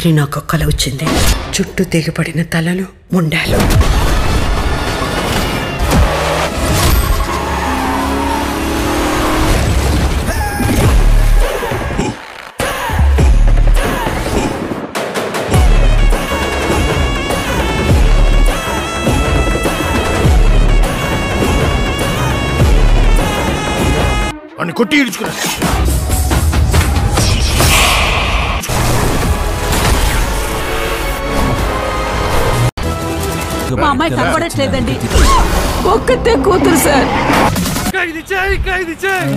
రాత్రి నాకు కల వచ్చింది. చుట్టూ తెగిపడిన తలలు, ముండాలు. అని కొట్టి ఇడుచుకున్నా. మా అమ్మాయి కనబడట్లేదండి. ఒక్కతే కూతురు సార్. ఖైదు చేయి, ఖైదు చేయి.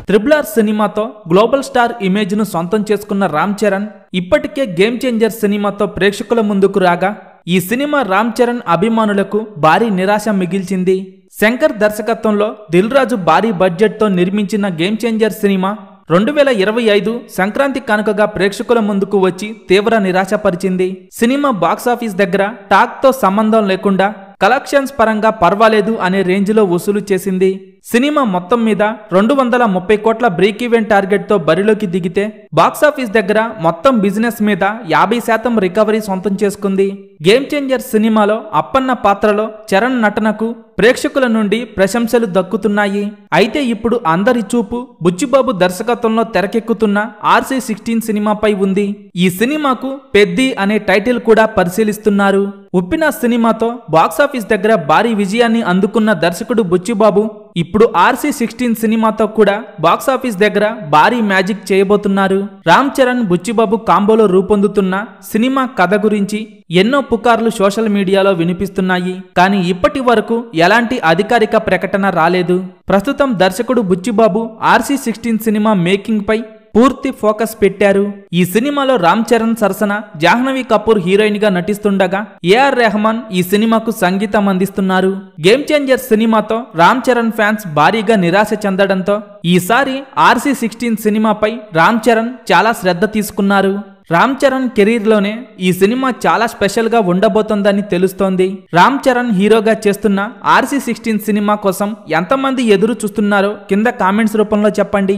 ట్రిపుల్ ఆర్ సినిమాతో గ్లోబల్ స్టార్ ఇమేజ్ ను సొంతం చేసుకున్న రామ్ చరణ్ ఇప్పటికే గేమ్ చేంజర్ సినిమాతో ప్రేక్షకుల ముందుకు రాగా ఈ సినిమా రామ్ చరణ్ అభిమానులకు భారీ నిరాశ మిగిల్చింది. శంకర్ దర్శకత్వంలో దిల్ రాజు భారీ బడ్జెట్ తో నిర్మించిన గేమ్ చేంజర్ సినిమా 2025 సంక్రాంతి కానుకగా ప్రేక్షకుల ముందుకు వచ్చి తీవ్ర నిరాశపరిచింది. సినిమా బాక్సాఫీస్ దగ్గర టాక్ తో సంబంధం లేకుండా కలెక్షన్స్ పరంగా పర్వాలేదు అనే రేంజ్ లో వసూలు చేసింది. సినిమా మొత్తం మీద 230 కోట్ల బ్రేక్ ఈవెన్ టార్గెట్ తో బరిలోకి దిగితే బాక్సాఫీస్ దగ్గర మొత్తం బిజినెస్ మీద 50% రికవరీ సొంతం చేసుకుంది. గేమ్ చేంజర్ సినిమాలో అప్పన్న పాత్రలో చరణ్ నటనకు ప్రేక్షకుల నుండి ప్రశంసలు దక్కుతున్నాయి. అయితే ఇప్పుడు అందరి చూపు బుచ్చిబాబు దర్శకత్వంలో తెరకెక్కుతున్న RC16 సినిమాపై ఉంది. ఈ సినిమాకు పెద్ది అనే టైటిల్ కూడా పరిశీలిస్తున్నారు. ఉప్పిన సినిమాతో బాక్సాఫీస్ దగ్గర భారీ విజయాన్ని అందుకున్న దర్శకుడు బుచ్చిబాబు ఇప్పుడు RC16 సినిమాతో కూడా బాక్సాఫీస్ దగ్గర భారీ మ్యాజిక్ చేయబోతున్నారు. రామ్ చరణ్ బుచ్చిబాబు కాంబోలో రూపొందుతున్న సినిమా కథ గురించి ఎన్నో పుకార్లు సోషల్ మీడియాలో వినిపిస్తున్నాయి. కానీ ఇప్పటి వరకు ఎలాంటి అధికారిక ప్రకటన రాలేదు. ప్రస్తుతం దర్శకుడు బుచ్చిబాబు RC16 సినిమా మేకింగ్ పై పూర్తి ఫోకస్ పెట్టారు. ఈ సినిమాలో రామ్ చరణ్ సరసన జాహ్నవి కపూర్ హీరోయిన్ గా నటిస్తుండగా AR రెహమాన్ ఈ సినిమాకు సంగీతం అందిస్తున్నారు. గేమ్ చేంజర్ సినిమాతో రామ్ చరణ్ ఫ్యాన్స్ భారీగా నిరాశ చెందడంతో ఈసారి RC16 సినిమాపై రామ్ చరణ్ చాలా శ్రద్ధ తీసుకున్నారు. రామ్ చరణ్ కెరీర్ లోనే ఈ సినిమా చాలా స్పెషల్ గా ఉండబోతోందని తెలుస్తోంది. రామ్ చరణ్ హీరోగా చేస్తున్న RC16 సినిమా కోసం ఎంతమంది ఎదురు చూస్తున్నారో కింద కామెంట్స్ రూపంలో చెప్పండి.